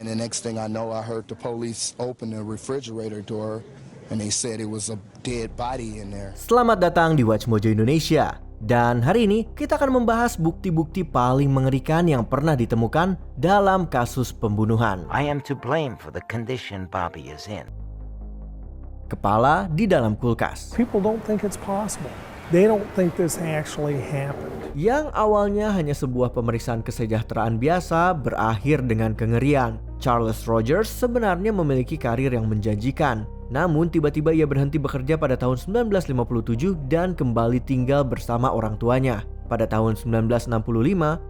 And the next thing I know, I heard the police open the refrigerator door and they said it was a dead body in there. Selamat datang di Watch Mojo Indonesia. Dan hari ini kita akan membahas bukti-bukti paling mengerikan yang pernah ditemukan dalam kasus pembunuhan. I am to blame for the condition Bobby is in. Kepala di dalam kulkas. People don't think it's possible. They don't think this actually happened. Yang awalnya hanya sebuah pemeriksaan kesejahteraan biasa berakhir dengan kengerian. Charles Rogers sebenarnya memiliki karir yang menjanjikan. Namun tiba-tiba ia berhenti bekerja pada tahun 1957 dan kembali tinggal bersama orang tuanya. Pada tahun 1965,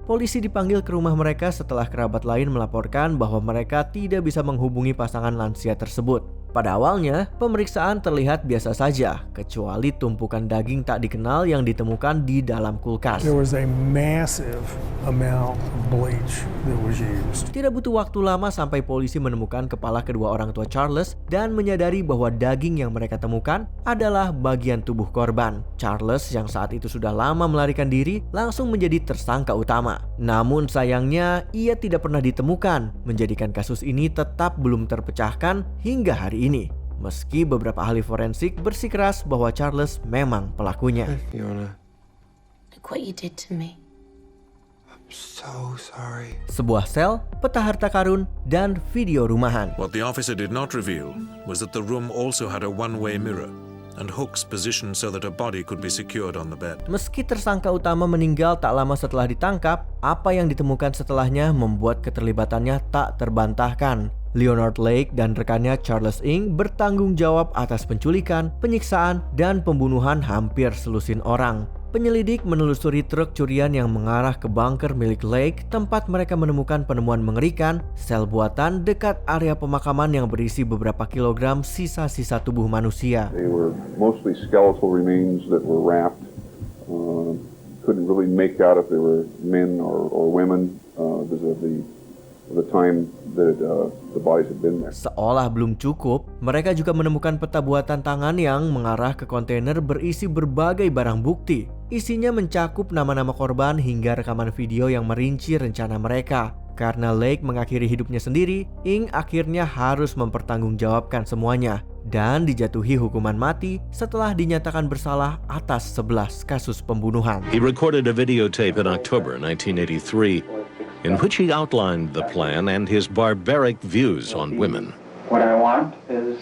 polisi dipanggil ke rumah mereka setelah kerabat lain melaporkan bahwa mereka tidak bisa menghubungi pasangan lansia tersebut. Pada awalnya, pemeriksaan terlihat biasa saja, kecuali tumpukan daging tak dikenal yang ditemukan di dalam kulkas. There was a massive amount of bleach that was used. Tidak butuh waktu lama sampai polisi menemukan kepala kedua orang tua Charles dan menyadari bahwa daging yang mereka temukan adalah bagian tubuh korban. Charles yang saat itu sudah lama melarikan diri langsung menjadi tersangka utama. Namun sayangnya ia tidak pernah ditemukan, menjadikan kasus ini tetap belum terpecahkan hingga hari ini. Meski beberapa ahli forensik bersikeras bahwa Charles memang pelakunya. Fiona, Look what you did to me. I'm so sorry. Sebuah sel, peta harta karun, dan video rumahan. What the officer did not reveal was that the room also had a one-way mirror and hooks positioned so that a body could be secured on the bed. Meski tersangka utama meninggal tak lama setelah ditangkap, apa yang ditemukan setelahnya membuat keterlibatannya tak terbantahkan. Leonard Lake dan rekannya Charles Ng bertanggung jawab atas penculikan, penyiksaan, dan pembunuhan hampir selusin orang. Penyelidik menelusuri truk curian yang mengarah ke bunker milik Lake, tempat mereka menemukan penemuan mengerikan, sel buatan dekat area pemakaman yang berisi beberapa kilogram sisa-sisa tubuh manusia. They were mostly skeletal remains that were wrapped. Couldn't really make out if they were men or women because of the time that the bodies had been there. Seolah belum cukup, mereka juga menemukan peta buatan tangan yang mengarah ke kontainer berisi berbagai barang bukti. Isinya mencakup nama-nama korban hingga rekaman video yang merinci rencana mereka. Karena Lake mengakhiri hidupnya sendiri, Ng akhirnya harus mempertanggungjawabkan semuanya dan dijatuhi hukuman mati setelah dinyatakan bersalah atas 11 kasus pembunuhan. He recorded a videotape in October 1983 in which he outlined the plan and his barbaric views on women. What I want is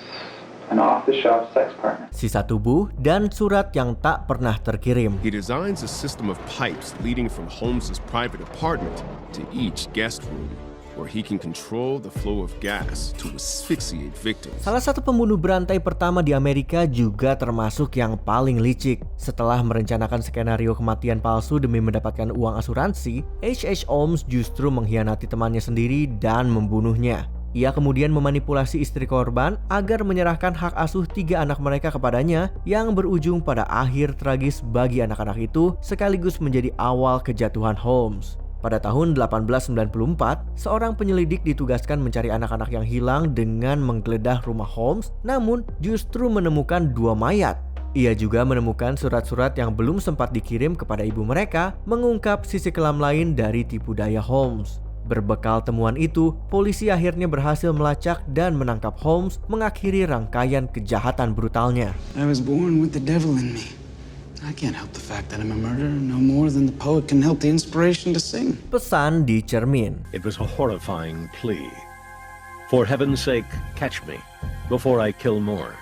an off-the-shelf sex partner. Sisa tubuh dan surat yang tak pernah terkirim. He designs a system of pipes leading from Holmes's private apartment to each guest room, where he can control the flow of gas to asphyxiate victims. Salah satu pembunuh berantai pertama di Amerika juga termasuk yang paling licik. Setelah merencanakan skenario kematian palsu demi mendapatkan uang asuransi, H.H. Holmes justru mengkhianati temannya sendiri dan membunuhnya. Ia kemudian memanipulasi istri korban agar menyerahkan hak asuh 3 anak mereka kepadanya yang berujung pada akhir tragis bagi anak-anak itu sekaligus menjadi awal kejatuhan Holmes. Pada tahun 1894, seorang penyelidik ditugaskan mencari anak-anak yang hilang dengan menggeledah rumah Holmes, namun justru menemukan 2 mayat. Ia juga menemukan surat-surat yang belum sempat dikirim kepada ibu mereka, mengungkap sisi kelam lain dari tipu daya Holmes. Berbekal temuan itu, polisi akhirnya berhasil melacak dan menangkap Holmes, mengakhiri rangkaian kejahatan brutalnya. I was born with the devil in me. I can't help the fact that I'm a murderer no more than the poet can help the inspiration to sing. Pesan di cermin. It was a horrifying plea. For heaven's sake, catch me before I kill more.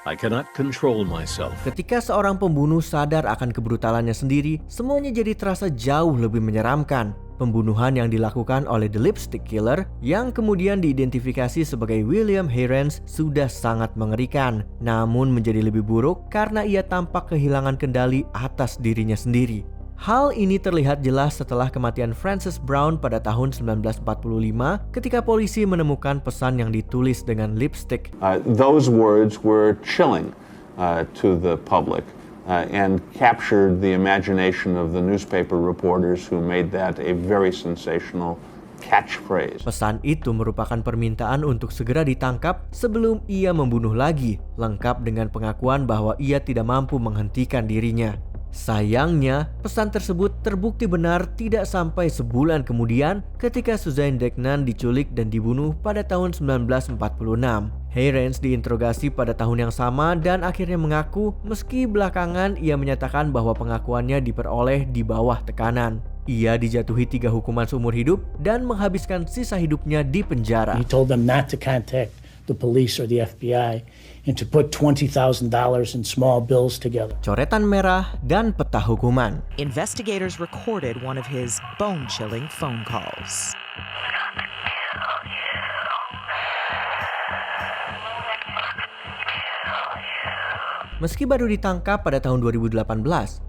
I cannot control myself. Ketika seorang pembunuh sadar akan kebrutalannya sendiri, semuanya jadi terasa jauh lebih menyeramkan. Pembunuhan yang dilakukan oleh The Lipstick Killer yang kemudian diidentifikasi sebagai William Heirens sudah sangat mengerikan, namun menjadi lebih buruk karena ia tampak kehilangan kendali atas dirinya sendiri. Hal ini terlihat jelas setelah kematian Frances Brown pada tahun 1945 ketika polisi menemukan pesan yang ditulis dengan lipstick. Those words were chilling to the public. And captured the imagination of the newspaper reporters who made that a very sensational catchphrase. Pesan itu merupakan permintaan untuk segera ditangkap sebelum ia membunuh lagi, lengkap dengan pengakuan bahwa ia tidak mampu menghentikan dirinya. Sayangnya, pesan tersebut terbukti benar tidak sampai sebulan kemudian ketika Suzanne Degnan diculik dan dibunuh pada tahun 1946. Heirens diinterogasi pada tahun yang sama dan akhirnya mengaku meski belakangan ia menyatakan bahwa pengakuannya diperoleh di bawah tekanan. Ia dijatuhi 3 hukuman seumur hidup dan menghabiskan sisa hidupnya di penjara. He told them not to contact the police or the FBI and to put $20,000 in small bills together. Coretan merah dan peta hukuman. Investigators recorded one of his bone-chilling phone calls. Meski baru ditangkap pada tahun 2018,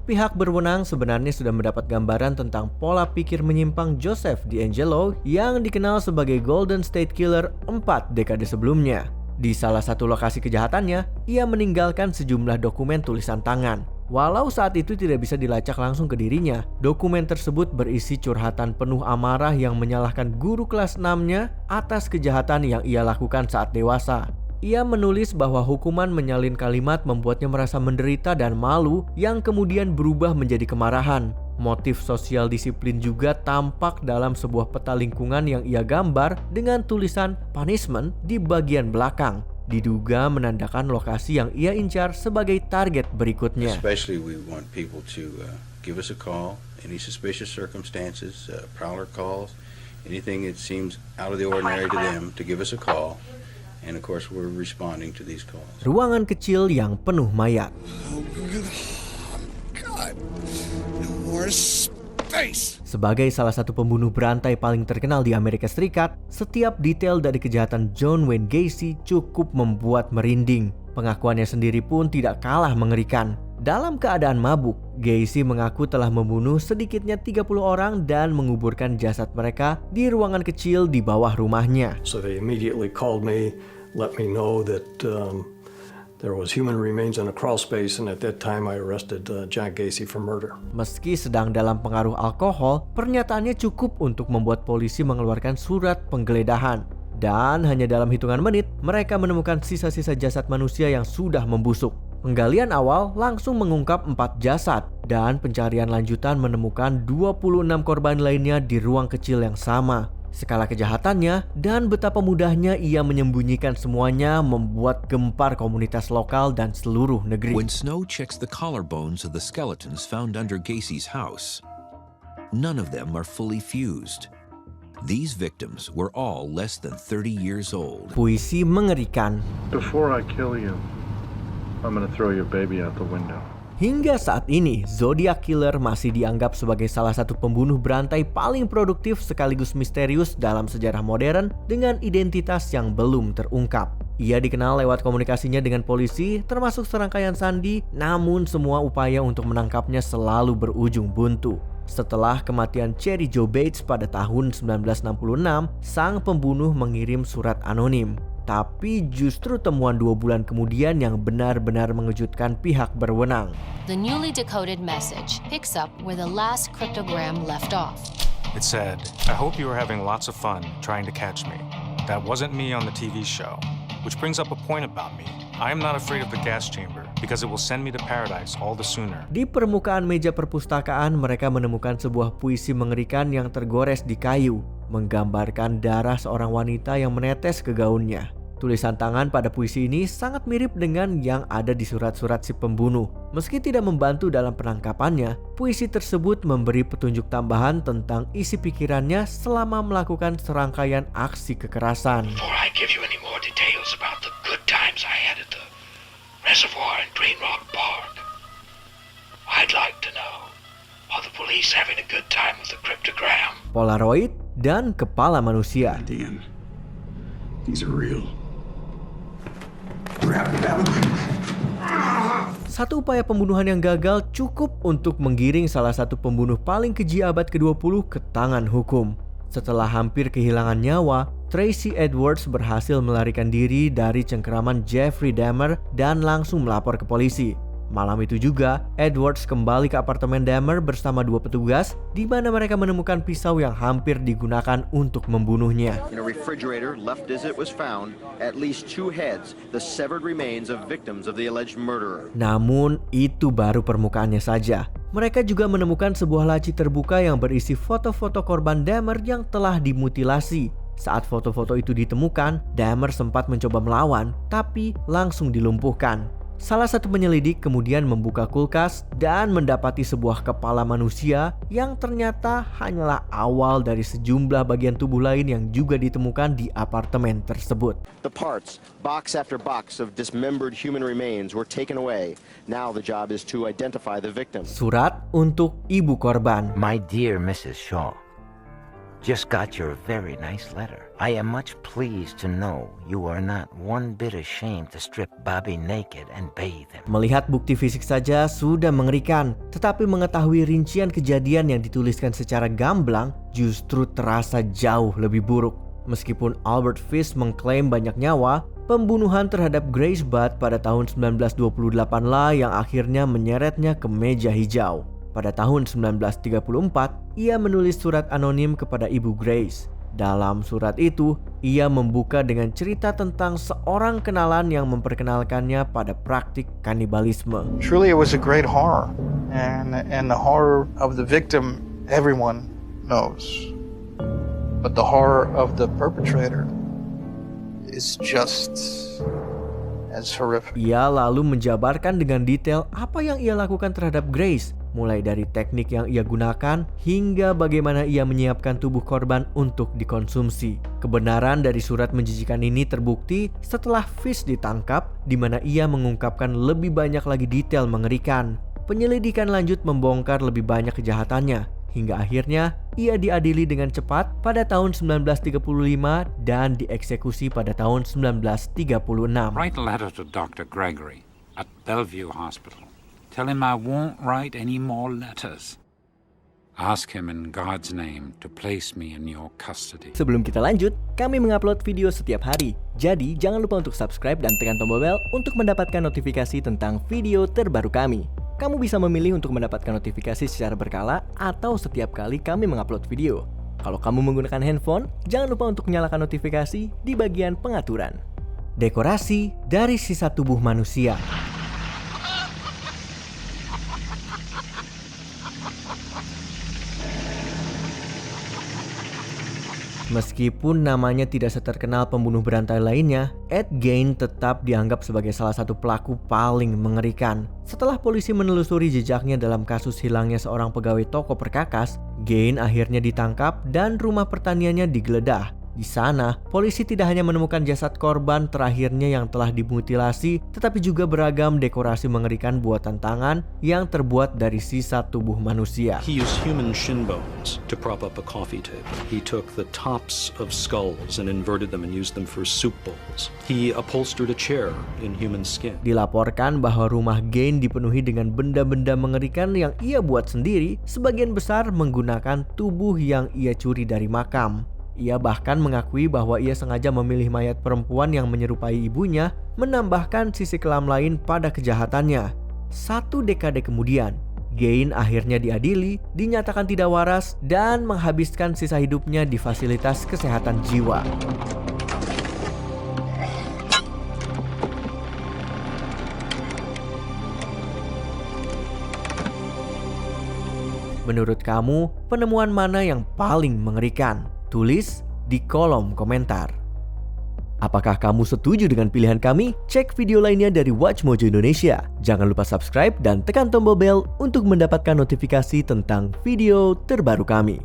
pihak berwenang sebenarnya sudah mendapat gambaran tentang pola pikir menyimpang Joseph DeAngelo yang dikenal sebagai Golden State Killer 4 dekade sebelumnya. Di salah satu lokasi kejahatannya, ia meninggalkan sejumlah dokumen tulisan tangan. Walau saat itu tidak bisa dilacak langsung ke dirinya, dokumen tersebut berisi curhatan penuh amarah yang menyalahkan guru kelas 6-nya atas kejahatan yang ia lakukan saat dewasa. Ia menulis bahwa hukuman menyalin kalimat membuatnya merasa menderita dan malu yang kemudian berubah menjadi kemarahan. Motif sosial disiplin juga tampak dalam sebuah peta lingkungan yang ia gambar dengan tulisan punishment di bagian belakang. Diduga menandakan lokasi yang ia incar sebagai target berikutnya. Especially we want people to give us a call, any suspicious circumstances, prowler calls, anything that seems out of the ordinary to them, to give us a call. And of course we're responding to these calls. Ruangan kecil yang penuh mayat. God, more space. Sebagai salah satu pembunuh berantai paling terkenal di Amerika Serikat, setiap detail dari kejahatan John Wayne Gacy cukup membuat merinding. Pengakuannya sendiri pun tidak kalah mengerikan. Dalam keadaan mabuk, Gacy mengaku telah membunuh sedikitnya 30 orang dan menguburkan jasad mereka di ruangan kecil di bawah rumahnya. So they immediately called me, let me know that there was human remains in a crawl space, and at that time I arrested Jack Gacy for murder. Meski sedang dalam pengaruh alkohol, pernyataannya cukup untuk membuat polisi mengeluarkan surat penggeledahan. Dan hanya dalam hitungan menit, mereka menemukan sisa-sisa jasad manusia yang sudah membusuk. Penggalian awal langsung mengungkap 4 jasad dan pencarian lanjutan menemukan 26 korban lainnya di ruang kecil yang sama. Skala kejahatannya dan betapa mudahnya ia menyembunyikan semuanya membuat gempar komunitas lokal dan seluruh negeri. When Snow checks the collarbones of the skeletons found under Gacy's house, none of them are fully fused. These victims were all less than 30 years old. Puisi mengerikan. Before I kill you, I'm gonna throw your baby out the window. Hingga saat ini, Zodiac Killer masih dianggap sebagai salah satu pembunuh berantai paling produktif sekaligus misterius dalam sejarah modern dengan identitas yang belum terungkap. Ia dikenal lewat komunikasinya dengan polisi, termasuk serangkaian sandi, namun semua upaya untuk menangkapnya selalu berujung buntu. Setelah kematian Cheri Jo Bates pada tahun 1966, sang pembunuh mengirim surat anonim. Tapi justru temuan 2 bulan kemudian yang benar-benar mengejutkan pihak berwenang. The newly decoded message picks up where the last cryptogram left off. It said, I hope you are having lots of fun trying to catch me. That wasn't me on the TV show. Which brings up a point about me. I am not afraid of the gas chamber because it will send me to paradise all the sooner. Di permukaan meja perpustakaan, mereka menemukan sebuah puisi mengerikan yang tergores di kayu, menggambarkan darah seorang wanita yang menetes ke gaunnya. Tulisan tangan pada puisi ini sangat mirip dengan yang ada di surat-surat si pembunuh. Meski tidak membantu dalam penangkapannya, puisi tersebut memberi petunjuk tambahan tentang isi pikirannya selama melakukan serangkaian aksi kekerasan. Before I give you any more details about the good times I had at the reservoir in Green Rock Park, I'd like to know, are the police having a good time with the cryptogram? Polaroid dan kepala manusia. Damn, these are real. Satu upaya pembunuhan yang gagal cukup untuk menggiring salah satu pembunuh paling keji abad ke-20 ke tangan hukum. Setelah hampir kehilangan nyawa, Tracy Edwards berhasil melarikan diri dari cengkeraman Jeffrey Dahmer dan langsung melapor ke polisi. Malam itu juga, Edwards kembali ke apartemen Dahmer bersama 2 petugas, di mana mereka menemukan pisau yang hampir digunakan untuk membunuhnya. In a refrigerator left as it was found, at least 2 heads, the severed remains of victims of the alleged murderer. Namun, itu baru permukaannya saja. Mereka juga menemukan sebuah laci terbuka yang berisi foto-foto korban Dahmer yang telah dimutilasi. Saat foto-foto itu ditemukan, Dahmer sempat mencoba melawan, tapi langsung dilumpuhkan. Salah satu penyelidik kemudian membuka kulkas dan mendapati sebuah kepala manusia yang ternyata hanyalah awal dari sejumlah bagian tubuh lain yang juga ditemukan di apartemen tersebut. The parts, box after box of dismembered human remains were taken away. Now the job is to identify the victims. Surat untuk ibu korban. My dear Mrs. Shaw, just got your very nice letter. I am much pleased to know you are not one bit ashamed to strip Bobby naked and bathe him. Melihat bukti fisik saja sudah mengerikan, tetapi mengetahui rincian kejadian yang dituliskan secara gamblang justru terasa jauh lebih buruk. Meskipun Albert Fish mengklaim banyak nyawa, pembunuhan terhadap Grace Budd pada tahun 1928 lah yang akhirnya menyeretnya ke meja hijau. Pada tahun 1934, ia menulis surat anonim kepada Ibu Grace. Dalam surat itu, ia membuka dengan cerita tentang seorang kenalan yang memperkenalkannya pada praktik kanibalisme. Truly it was a great horror, and the horror of the victim everyone knows. But the horror of the perpetrator is just as horrific. Ia lalu menjabarkan dengan detail apa yang ia lakukan terhadap Grace, mulai dari teknik yang ia gunakan hingga bagaimana ia menyiapkan tubuh korban untuk dikonsumsi. Kebenaran dari surat menjijikan ini terbukti setelah Fish ditangkap, di mana ia mengungkapkan lebih banyak lagi detail mengerikan. Penyelidikan lanjut membongkar lebih banyak kejahatannya, hingga akhirnya ia diadili dengan cepat pada tahun 1935 dan dieksekusi pada tahun 1936. Write a letter to Dr. Gregory at Bellevue Hospital. Tell him I won't write any more letters. Ask him in God's name to place me in your custody. Sebelum kita lanjut, kami mengupload video setiap hari. Jadi jangan lupa untuk subscribe dan tekan tombol bel untuk mendapatkan notifikasi tentang video terbaru kami. Kamu bisa memilih untuk mendapatkan notifikasi secara berkala atau setiap kali kami mengupload video. Kalau kamu menggunakan handphone, jangan lupa untuk nyalakan notifikasi di bagian pengaturan. Dekorasi dari sisa tubuh manusia. Meskipun namanya tidak seterkenal pembunuh berantai lainnya, Ed Gein tetap dianggap sebagai salah satu pelaku paling mengerikan. Setelah polisi menelusuri jejaknya dalam kasus hilangnya seorang pegawai toko perkakas, Gein akhirnya ditangkap dan rumah pertaniannya digeledah. Di sana, polisi tidak hanya menemukan jasad korban terakhirnya yang telah dimutilasi, tetapi juga beragam dekorasi mengerikan buatan tangan yang terbuat dari sisa tubuh manusia. He used human shin bones to prop up a coffee table. He took the tops of skulls and inverted them and used them for soup bowls. He upholstered a chair in human skin. Dilaporkan bahwa rumah Gein dipenuhi dengan benda-benda mengerikan yang ia buat sendiri, sebagian besar menggunakan tubuh yang ia curi dari makam. Ia bahkan mengakui bahwa ia sengaja memilih mayat perempuan yang menyerupai ibunya, menambahkan sisi kelam lain pada kejahatannya. 1 dekade kemudian, Gein akhirnya diadili, dinyatakan tidak waras, dan menghabiskan sisa hidupnya di fasilitas kesehatan jiwa. Menurut kamu, penemuan mana yang paling mengerikan? Tulis di kolom komentar. Apakah kamu setuju dengan pilihan kami? Cek video lainnya dari Watch Mojo Indonesia. Jangan lupa subscribe dan tekan tombol bel untuk mendapatkan notifikasi tentang video terbaru kami.